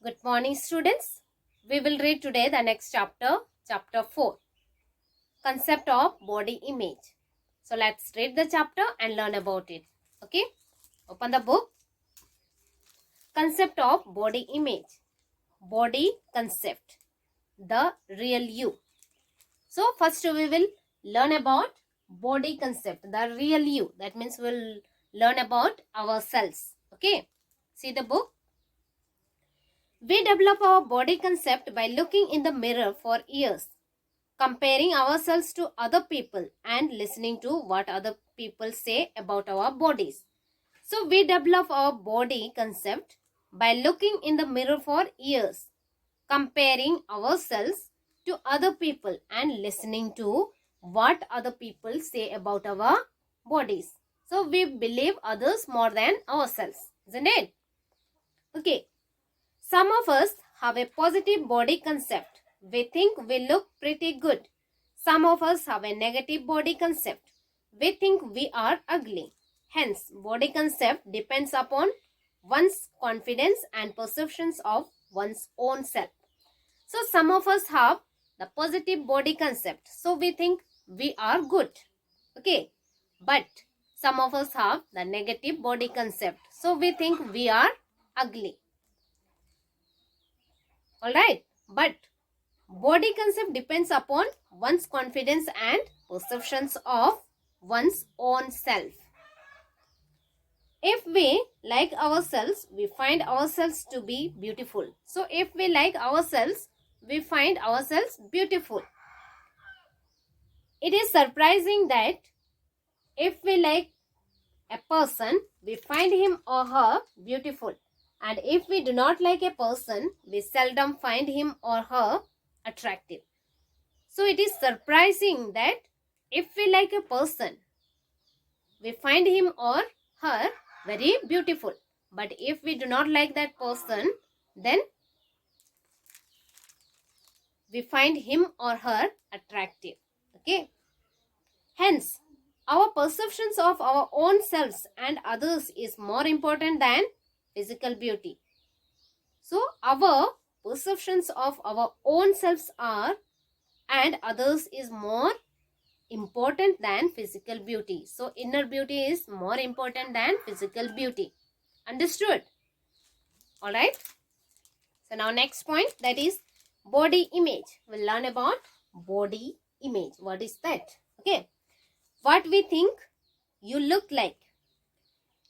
Good morning, students. We will read today the next chapter, chapter 4, concept of body image. So let's read the chapter and learn about it. Okay, open the book. Concept of body image. Body concept. The real you. So first we will learn about body concept, the real you. That means we'll learn about ourselves. Okay, see the book. We develop our body concept by looking in the mirror for years, comparing ourselves to other people and listening to what other people say about our bodies. So we develop our body concept by looking in the mirror for years, comparing ourselves to other people and listening to what other people say about our bodies. So we believe others more than ourselves, isn't it? Okay. Some of us have a positive body concept. We think we look pretty good. Some of us have a negative body concept. We think we are ugly. Hence, body concept depends upon one's confidence and perceptions of one's own self. So, some of us have the positive body concept. So, we think we are good. Okay. But some of us have the negative body concept. So, we think we are ugly. Alright. But body concept depends upon one's confidence and perceptions of one's own self. If we like ourselves, we find ourselves to be beautiful. So if we like ourselves, we find ourselves beautiful. It is surprising that if we like a person, we find him or her beautiful. And if we do not like a person, we seldom find him or her attractive. So it is surprising that if we like a person, we find him or her very beautiful. But if we do not like that person, then we find him or her attractive. Okay. Hence, our perceptions of our own selves and others is more important than physical beauty. So, our perceptions of our own selves are and others is more important than physical beauty. So, inner beauty is more important than physical beauty. Understood? Alright. So, now next point, that is body image. We'll learn about body image. What is that? Okay. What we think you look like.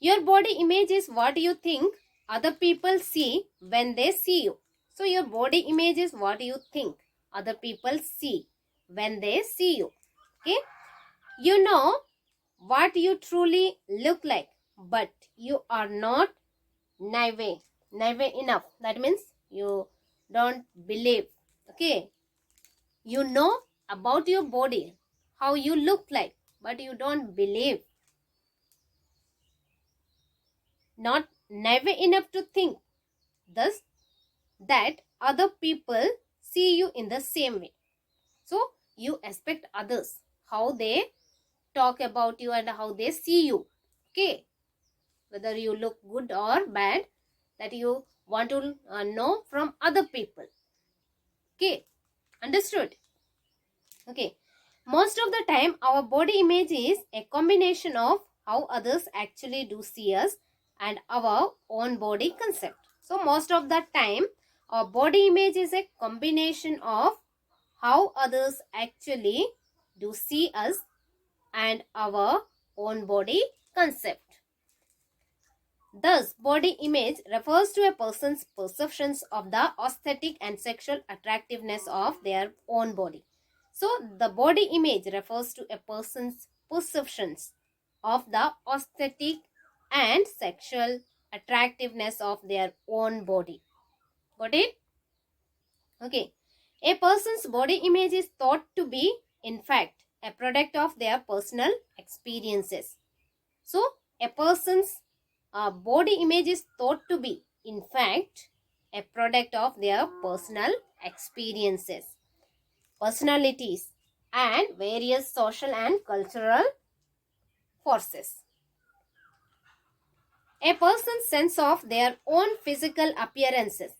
Your body image is what you think other people see when they see you. So, your body image is what you think other people see when they see you. Okay. You know what you truly look like, but you are not naive enough. That means you don't believe. Okay, you know about your body, how you look like, but you don't believe. Not naive enough to think thus that other people see you in the same way. So you expect others how they talk about you and how they see you. Okay, whether you look good or bad, that you want to know from other people. Okay, understood? Okay, most of the time our body image is a combination of how others actually do see us and our own body concept. So most of the time our body image is a combination of how others actually do see us and our own body concept. Thus, body image refers to a person's perceptions of the aesthetic and sexual attractiveness of their own body. So, the body image refers to a person's perceptions of the aesthetic and sexual attractiveness of their own body. Got it? Okay. A person's body image is thought to be, in fact, a product of their personal experiences. So, a person's body image is thought to be, in fact, a product of their personal experiences, personalities, and various social and cultural forces. A person's sense of their own physical appearances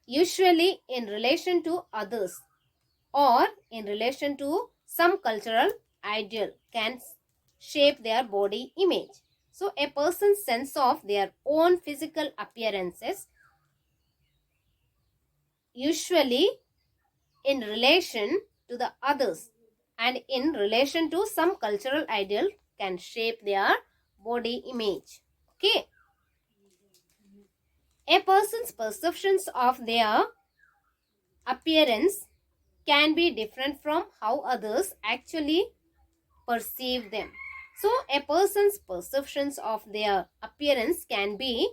usually in relation to others or in relation to some cultural ideal, can shape their body image. So a person's sense of their own physical appearances, usually in relation to the others and in relation to some cultural ideal, can shape their body image. Okay. A person's perceptions of their appearance can be different from how others actually perceive them. So a person's perceptions of their appearance can be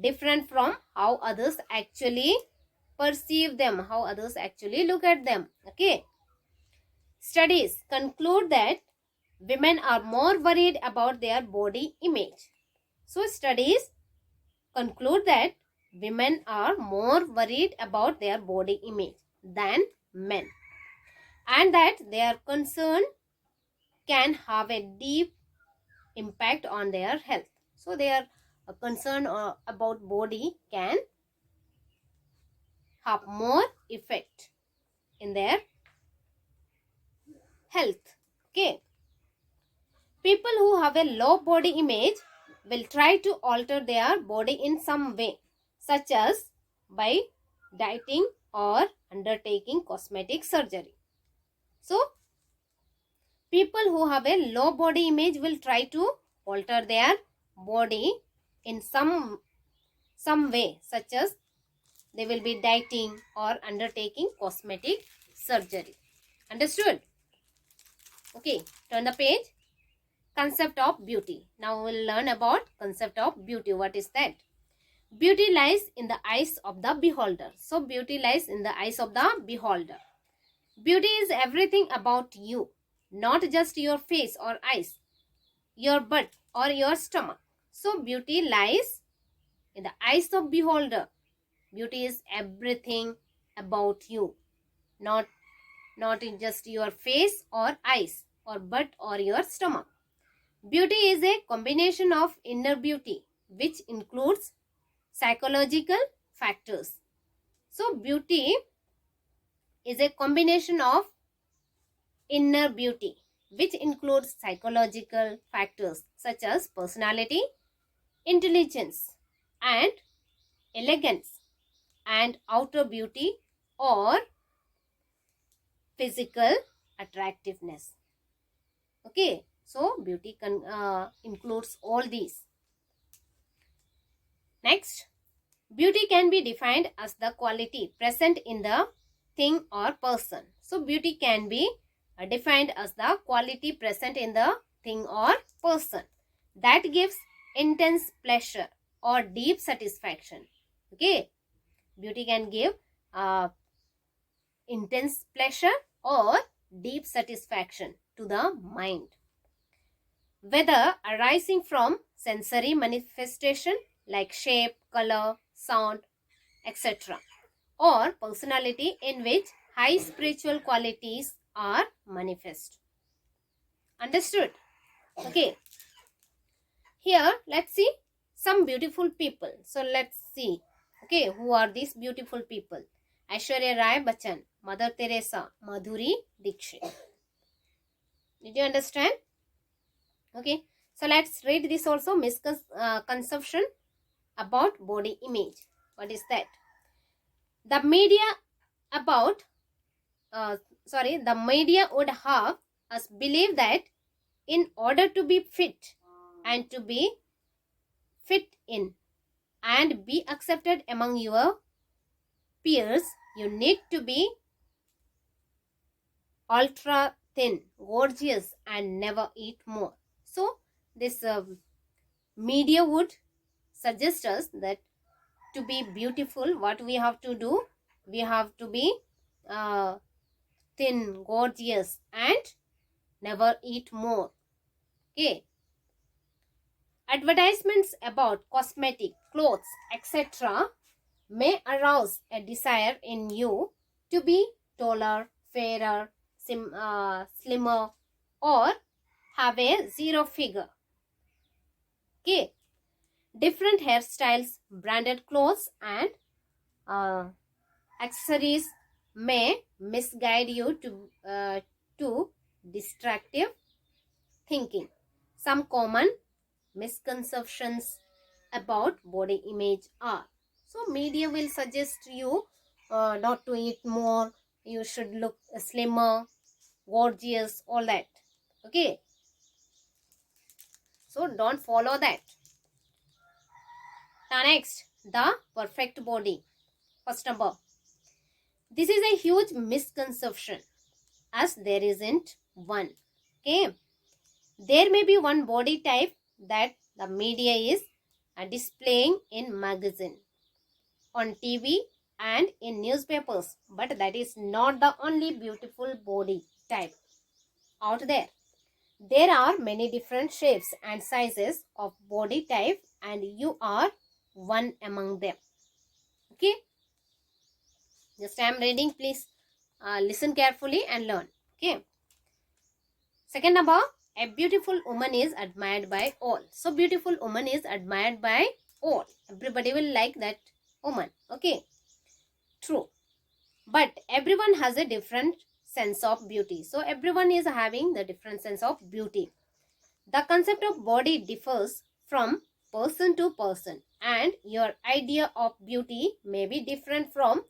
different from how others actually perceive them, how others actually look at them. Okay. Studies conclude that women are more worried about their body image. So studies conclude that women are more worried about their body image than men, and that their concern can have a deep impact on their health. So their concern about body can have more effect in their health. Okay. People who have a low body image will try to alter their body in some way, such as by dieting or undertaking cosmetic surgery. So people who have a low body image will try to alter their body in some way, such as they will be dieting or undertaking cosmetic surgery. Understood? Okay, turn the page. Concept of beauty. Now we will learn about concept of beauty. What is that? Beauty lies in the eyes of the beholder. So beauty lies in the eyes of the beholder. Beauty is everything about you, not just your face or eyes, your butt or your stomach. So beauty lies in the eyes of beholder. Beauty is everything about you, not in just your face or eyes or butt or your stomach. Beauty is a combination of inner beauty, which includes psychological factors. So beauty is a combination of inner beauty, which includes psychological factors such as personality, intelligence, and elegance, and outer beauty or physical attractiveness. Okay, so beauty includes all these. Next, beauty can be defined as the quality present in the thing or person. So beauty can be defined as the quality present in the thing or person that gives intense pleasure or deep satisfaction. Okay, beauty can give intense pleasure or deep satisfaction to the mind, whether arising from sensory manifestation like shape, color, sound, etc., or personality in which high spiritual qualities are manifest. Understood? Okay. Here, let's see some beautiful people. So, let's see. Okay, who are these beautiful people? Aishwarya Rai Bachchan, Mother Teresa, Madhuri Dixit. Did you understand? Okay. So, let's read this also. Misconception about body image. What is that? The media would have us believe that in order to be fit and to be fit in and be accepted among your peers, you need to be ultra thin, gorgeous, and never eat more. So this media would suggest us that to be beautiful, what we have to do? We have to be thin, gorgeous, and never eat more. Okay. Advertisements about cosmetic, clothes, etc. may arouse a desire in you to be taller, fairer, slimmer, or have a zero figure. Okay. Different hairstyles, branded clothes, and Accessories may misguide you to distractive thinking. Some common misconceptions about body image are, so media will suggest you not to eat more, you should look slimmer, gorgeous, all that. Okay, so don't follow that. Now next, the perfect body. First number, this is a huge misconception as there isn't one. Okay, there may be one body type that the media is displaying in magazine, on TV and in newspapers, but that is not the only beautiful body type out there. There are many different shapes and sizes of body type and you are one among them. Okay, just I am reading, please listen carefully and learn. Okay, second number, a beautiful woman is admired by all. So beautiful woman is admired by all, everybody will like that woman. Okay, true, but everyone has a different sense of beauty, so everyone is having the different sense of beauty. The concept of body differs from person to person and your idea of beauty may be different from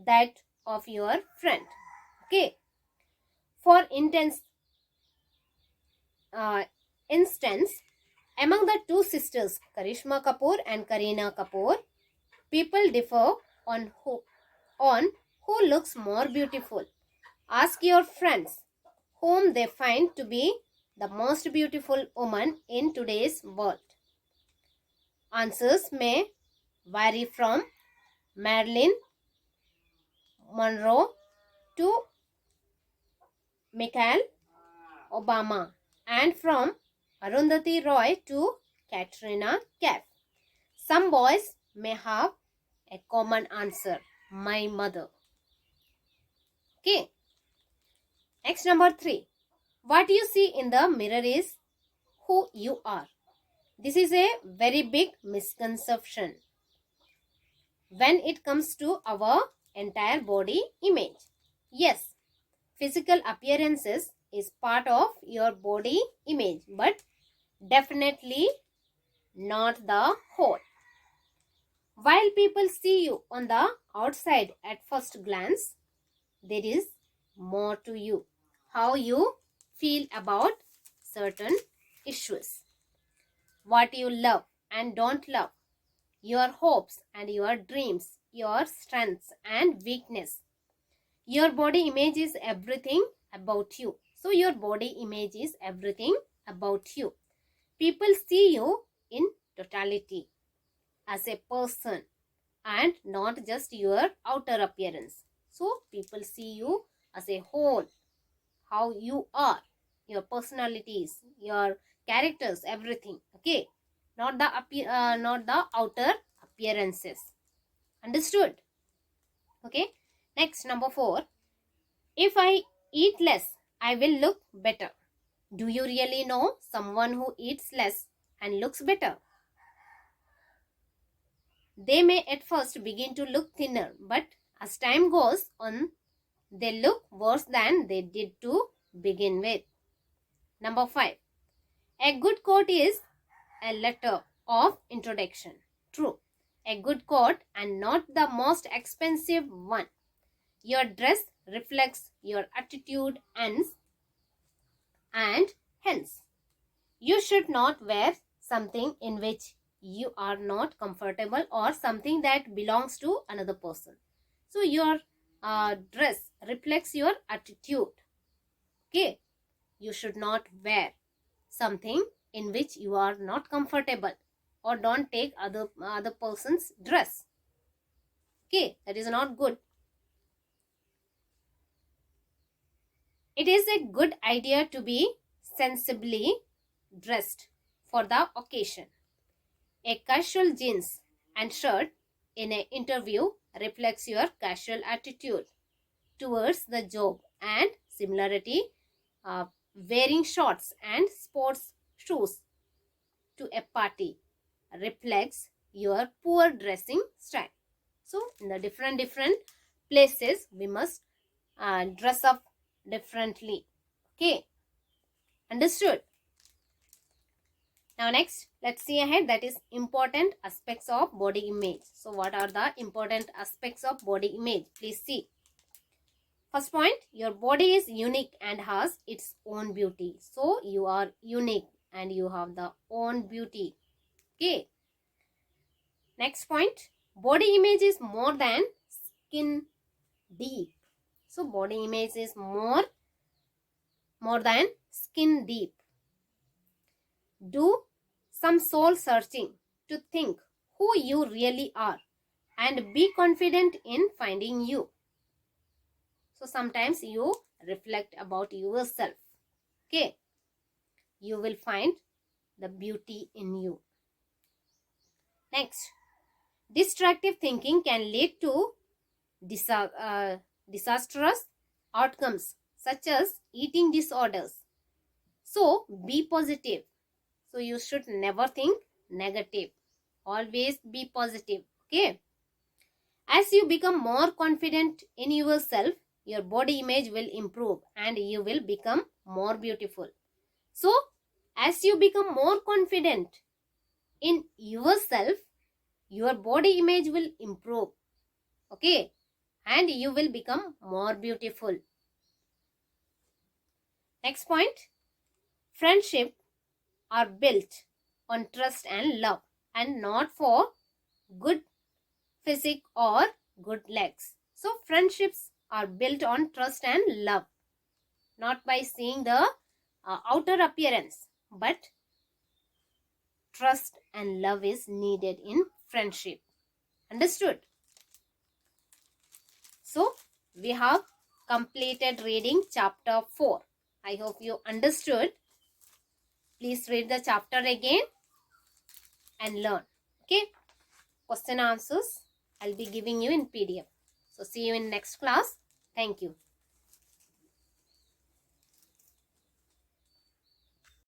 that of your friend. Okay, for instance, among the two sisters Karishma Kapoor and Kareena Kapoor, people differ on who looks more beautiful. Ask your friends whom they find to be the most beautiful woman in today's world. Answers may vary from Marilyn Monroe to Michelle Obama and from Arundhati Roy to Katrina Kaif. Some boys may have a common answer, my mother. Okay. Next, number 3. What you see in the mirror is who you are. This is a very big misconception when it comes to our entire body image. Yes, physical appearances is part of your body image, but definitely not the whole. While people see you on the outside at first glance, there is more to you. How you feel about certain issues, what you love and don't love, your hopes and your dreams, your strengths and weakness. Your body image is everything about you. So your body image is everything about you. People see you in totality as a person and not just your outer appearance. So people see you as a whole, how you are, your personalities, your characters, everything. Okay, not the outer appearances. Understood? Okay. Next, number 4. If I eat less, I will look better. Do you really know someone who eats less and looks better? They may at first begin to look thinner, but as time goes on, they look worse than they did to begin with. Number 5. A good coat is a letter of introduction. True. A good coat and not the most expensive one. Your dress reflects your attitude and hence you should not wear something in which you are not comfortable or something that belongs to another person. So your dress reflects your attitude. Okay, you should not wear something in which you are not comfortable or don't take other person's dress. Okay, that is not good. It is a good idea to be sensibly dressed for the occasion. A casual jeans and shirt in an interview reflects your casual attitude towards the job, and similarity, wearing shorts and sports shoes to a party reflects your poor dressing style. So in the different places we must dress up differently. Okay, understood? Now next, let's see ahead, that is important aspects of body image. So what are the important aspects of body image? Please see. First point, your body is unique and has its own beauty. So you are unique and you have the own beauty. Okay. Next point, body image is more than skin deep. So body image is more than skin deep. Do some soul searching to think who you really are and be confident in finding you. So sometimes you reflect about yourself. Okay. You will find the beauty in you. Next, destructive thinking can lead to disastrous outcomes such as eating disorders. So be positive. So you should never think negative. Always be positive. Okay. As you become more confident in yourself, your body image will improve and you will become more beautiful. So as you become more confident in yourself, your body image will improve. Okay. And you will become more beautiful. Next point, friendship are built on trust and love and not for good physique or good legs. So friendships are built on trust and love, not by seeing the outer appearance, but trust and love is needed in friendship. Understood? So we have completed reading chapter 4. I hope you understood. Please read the chapter again and learn. Okay. Question answers I'll be giving you in PDF. So see you in next class. Thank you.